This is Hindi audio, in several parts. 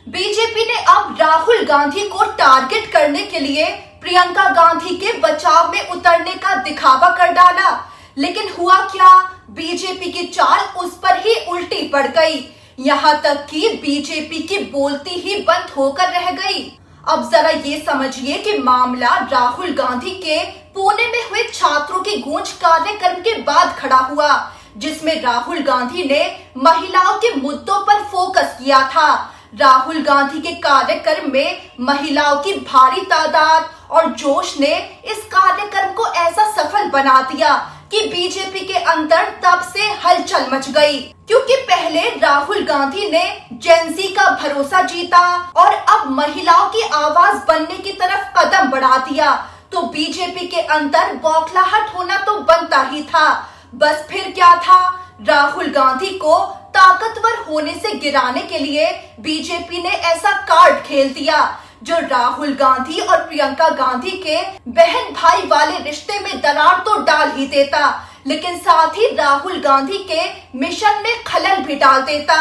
बीजेपी ने अब राहुल गांधी को टारगेट करने के लिए प्रियंका गांधी के बचाव में उतरने का दिखावा कर डाला। लेकिन हुआ क्या, बीजेपी की चाल उस पर ही उल्टी पड़ गई। यहाँ तक कि बीजेपी की बोलती ही बंद होकर रह गई। अब जरा ये समझिए कि मामला राहुल गांधी के पुणे में हुए छात्रों की गूंज कार्यक्रम के बाद खड़ा हुआ, जिसमें राहुल गांधी ने महिलाओं के मुद्दों पर फोकस किया था। राहुल गांधी के कार्यक्रम में महिलाओं की भारी तादाद और जोश ने इस कार्यक्रम को ऐसा सफल बना दिया कि बीजेपी के अंदर तब से हलचल मच गई। क्योंकि पहले राहुल गांधी ने जेंजी का भरोसा जीता और अब महिलाओं की आवाज बनने की तरफ कदम बढ़ा दिया, तो बीजेपी के अंदर बौखलाहट होना तो बनता ही था। बस फिर क्या था, राहुल गांधी को ताकतवर होने से गिराने के लिए बीजेपी ने ऐसा कार्ड खेल दिया जो राहुल गांधी और प्रियंका गांधी के बहन भाई वाले रिश्ते में दरार तो डाल ही देता, लेकिन साथ ही राहुल गांधी के मिशन में खलल भी डाल देता।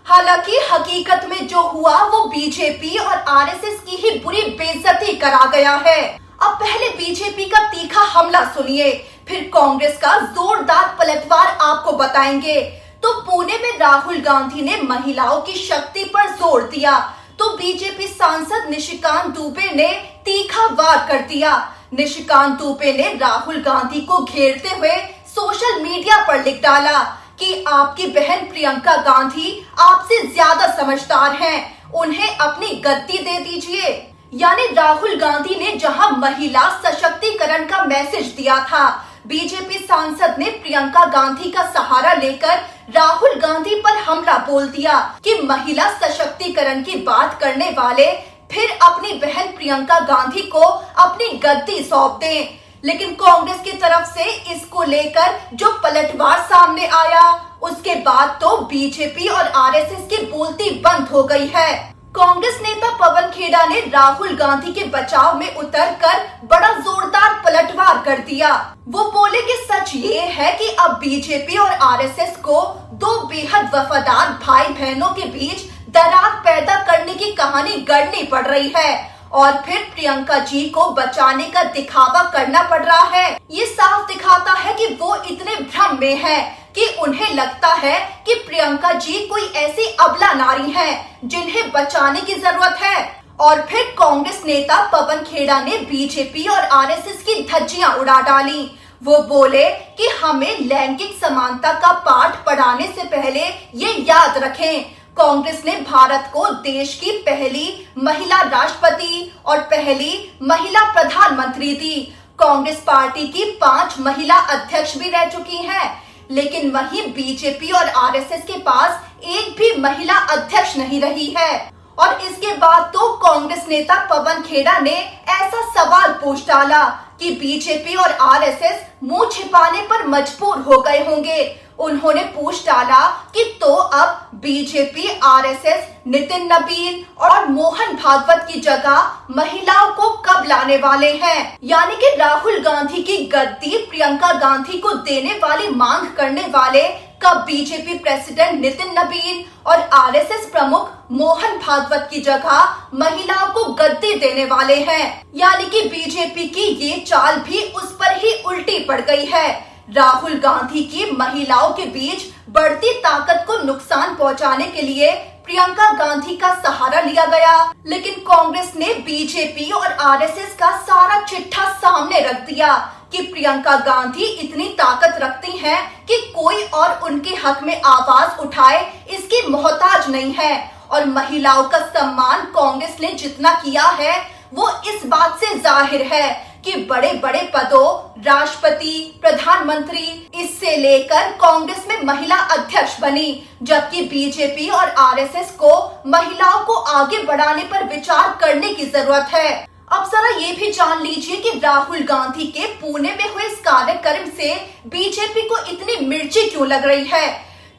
हालांकि हकीकत में जो हुआ वो बीजेपी और आरएसएस की ही बुरी बेइज्जती करा गया है। अब पहले बीजेपी का तीखा हमला सुनिए, फिर कांग्रेस का जोरदार पलटवार आपको बताएंगे। तो पुणे में राहुल गांधी ने महिलाओं की शक्ति पर जोर दिया, तो बीजेपी सांसद निशिकांत दुबे ने तीखा वार कर दिया। निशिकांत दुबे ने राहुल गांधी को घेरते हुए सोशल मीडिया पर लिख डाला कि आपकी बहन प्रियंका गांधी आपसे ज्यादा समझदार हैं, उन्हें अपनी गद्दी दे दीजिए। यानी राहुल गांधी ने जहां महिला सशक्तिकरण का मैसेज दिया था, बीजेपी सांसद ने प्रियंका गांधी का सहारा लेकर राहुल गांधी पर हमला बोल दिया कि महिला सशक्तिकरण की बात करने वाले फिर अपनी बहन प्रियंका गांधी को अपनी गद्दी सौंप दें। लेकिन कांग्रेस की तरफ से इसको लेकर जो पलटवार सामने आया, उसके बाद तो बीजेपी और आरएसएस की बोलती बंद हो गई है। कांग्रेस नेता पवन खेड़ा ने राहुल गांधी के बचाव में उतरकर बड़ा जोरदार पलटवार कर दिया। वो बोले कि सच ये है कि अब बीजेपी और आरएसएस को दो बेहद वफादार भाई बहनों के बीच दरार पैदा करने की कहानी गढ़नी पड़ रही है और फिर प्रियंका जी को बचाने का दिखावा करना पड़ रहा है। ये साफ दिखाता है कि वो इतने भ्रम में है कि उन्हें लगता है कि प्रियंका जी कोई ऐसी अबला नारी है जिन्हें बचाने की जरूरत है। और फिर कांग्रेस नेता पवन खेड़ा ने बीजेपी और आरएसएस की धज्जियां उड़ा डाली। वो बोले कि हमें लैंगिक समानता का पाठ पढ़ाने से पहले ये याद रखें, कांग्रेस ने भारत को देश की पहली महिला राष्ट्रपति और पहली महिला प्रधानमंत्री दी। कांग्रेस पार्टी की 5 महिला अध्यक्ष भी रह चुकी हैं, लेकिन वहीं बीजेपी और आरएसएस के पास एक भी महिला अध्यक्ष नहीं रही है। और इसके बाद तो कांग्रेस नेता पवन खेड़ा ने ऐसा सवाल पूछ डाला कि बीजेपी और आरएसएस मुंह छिपाने पर मजबूर हो गए होंगे। उन्होंने पूछ डाला कि तो अब बीजेपी आरएसएस नितिन नबीन और मोहन भागवत की जगह महिलाओं को कब लाने वाले हैं। यानी कि राहुल गांधी की गद्दी प्रियंका गांधी को देने वाली मांग करने वाले कब बीजेपी प्रेसिडेंट नितिन नबीन और आरएसएस प्रमुख मोहन भागवत की जगह महिलाओं को गद्दी देने वाले हैं। यानी कि बीजेपी की ये चाल भी उस पर ही उल्टी पड़ गई है। राहुल गांधी की महिलाओं के बीच बढ़ती ताकत को नुकसान पहुंचाने के लिए प्रियंका गांधी का सहारा लिया गया, लेकिन कांग्रेस ने बीजेपी और आरएसएस का सारा चिट्ठा सामने रख दिया कि प्रियंका गांधी इतनी ताकत रखती हैं कि कोई और उनके हक में आवाज उठाए इसकी मोहताज नहीं है। और महिलाओं का सम्मान कांग्रेस ने जितना किया है वो इस बात से जाहिर है कि बड़े बड़े पदों, राष्ट्रपति, प्रधानमंत्री, इससे लेकर कांग्रेस में महिला अध्यक्ष बनी, जबकि बीजेपी और आरएसएस को महिलाओं को आगे बढ़ाने पर विचार करने की जरूरत है। अब जरा ये भी जान लीजिए कि राहुल गांधी के पुणे में हुए इस कार्यक्रम से बीजेपी को इतनी मिर्ची क्यों लग रही है।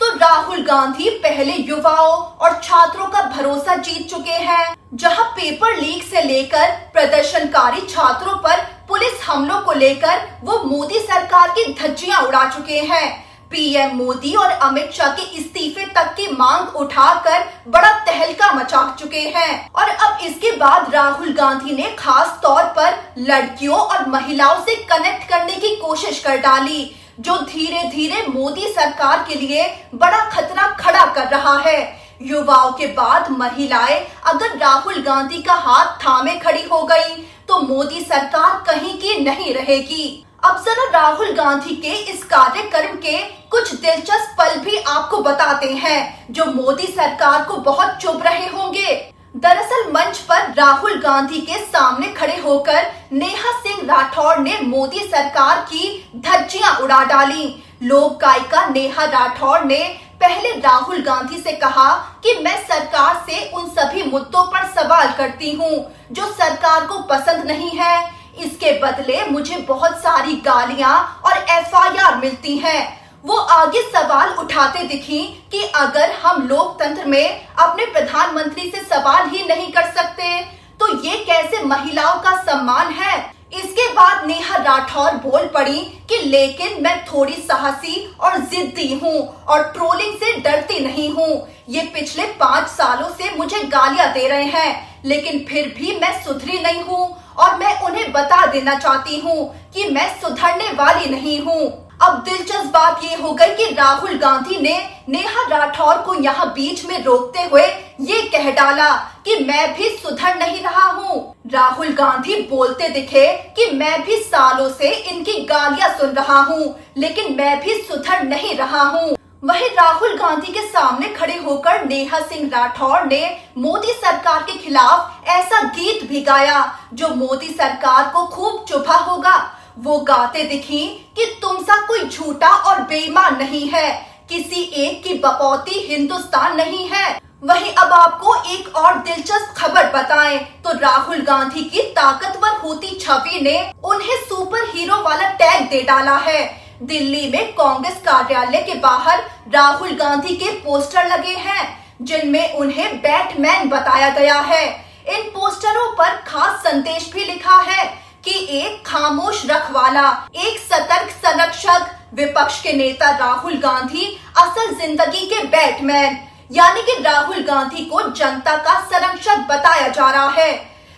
तो राहुल गांधी पहले युवाओं और छात्रों का भरोसा जीत चुके हैं, जहां पेपर लीक से लेकर प्रदर्शनकारी छात्रों पर पुलिस हमलों को लेकर वो मोदी सरकार की धज्जियां उड़ा चुके हैं। पीएम मोदी और अमित शाह के इस्तीफे तक की मांग उठाकर बड़ा तहलका मचा चुके हैं। और अब इसके बाद राहुल गांधी ने खास तौर पर लड़कियों और महिलाओं से कनेक्ट करने की कोशिश कर डाली, जो धीरे धीरे मोदी सरकार के लिए बड़ा खतरा खड़ा कर रहा है। युवाओं के बाद महिलाएं अगर राहुल गांधी का हाथ थामे खड़ी हो गई तो मोदी सरकार कहीं की नहीं रहेगी। अब जरा राहुल गांधी के इस कार्यक्रम के कुछ दिलचस्प पल भी आपको बताते हैं, जो मोदी सरकार को बहुत चुभ रहे होंगे। दरअसल मंच पर राहुल गांधी के सामने खड़े होकर नेहा सिंह राठौर ने मोदी सरकार की धज्जियां उड़ा डाली। लोक गायिका नेहा राठौर ने पहले राहुल गांधी से कहा कि मैं सरकार से उन सभी मुद्दों पर सवाल करती हूं जो सरकार को पसंद नहीं है, इसके बदले मुझे बहुत सारी गालियां और एफआईआर मिलती हैं। वो आगे सवाल उठाते दिखी कि अगर हम लोकतंत्र में अपने प्रधानमंत्री से सवाल ही नहीं कर सकते तो ये कैसे महिलाओं का सम्मान है। इसके बाद नेहा राठौर बोल पड़ी कि लेकिन मैं थोड़ी साहसी और जिद्दी हूँ और ट्रोलिंग से डरती नहीं हूँ। ये पिछले 5 सालों से मुझे गालियां दे रहे हैं, लेकिन फिर भी मैं सुधरी नहीं हूँ और मैं उन्हें बता देना चाहती हूँ कि मैं सुधरने वाली नहीं हूँ। अब दिलचस्प बात ये हो गई कि राहुल गांधी ने नेहा राठौर को यहाँ बीच में रोकते हुए ये कह डाला कि मैं भी सुधर नहीं रहा हूँ। राहुल गांधी बोलते दिखे कि मैं भी सालों से इनकी गालियां सुन रहा हूँ, लेकिन मैं भी सुधर नहीं रहा हूँ। वहीं राहुल गांधी के सामने खड़े होकर नेहा सिंह राठौर ने मोदी सरकार के खिलाफ ऐसा गीत भी गाया जो मोदी सरकार को खूब चुभा होगा। वो गाते दिखी कि तुम सा कोई झूठा और बेईमान नहीं है, किसी एक की बपौती हिंदुस्तान नहीं है। वहीं अब आपको एक और दिलचस्प खबर बताएं तो राहुल गांधी की ताकतवर होती छवि ने उन्हें सुपर हीरो वाला टैग दे डाला है। दिल्ली में कांग्रेस कार्यालय के बाहर राहुल गांधी के पोस्टर लगे हैं जिनमें उन्हें बैटमैन बताया गया है। इन पोस्टरों पर खास संदेश भी लिखा है कि एक खामोश रखवाला, एक सतर्क संरक्षक, विपक्ष के नेता राहुल गांधी असल जिंदगी के बैटमैन, यानी कि राहुल गांधी को जनता का संरक्षक बताया जा रहा है।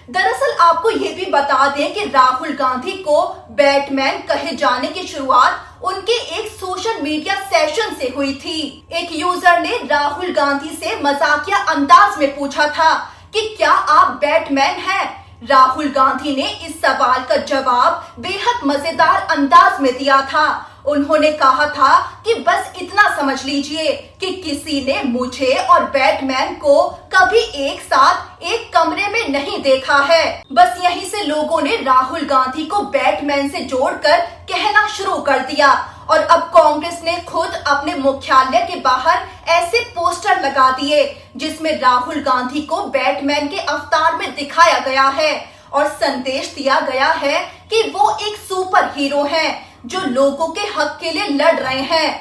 दरअसल आपको ये भी बता दें कि राहुल गांधी को बैटमैन कहे जाने की शुरुआत उनके एक सोशल मीडिया सेशन से हुई थी। एक यूजर ने राहुल गांधी से मजाकिया अंदाज में पूछा था कि क्या आप बैटमैन हैं। राहुल गांधी ने इस सवाल का जवाब बेहद मजेदार अंदाज में दिया था। उन्होंने कहा था कि बस इतना समझ लीजिए कि किसी ने मुझे और बैटमैन को कभी एक साथ एक कमरे में नहीं देखा है। बस यहीं से लोगों ने राहुल गांधी को बैटमैन से जोड़कर कहना शुरू कर दिया और अब कांग्रेस ने खुद अपने मुख्यालय के बाहर ऐसे पोस्टर लगा दिए जिसमें राहुल गांधी को बैटमैन के अवतार में दिखाया गया है और संदेश दिया गया है कि वो एक सुपर हीरो हैं जो लोगों के हक के लिए लड़ रहे हैं।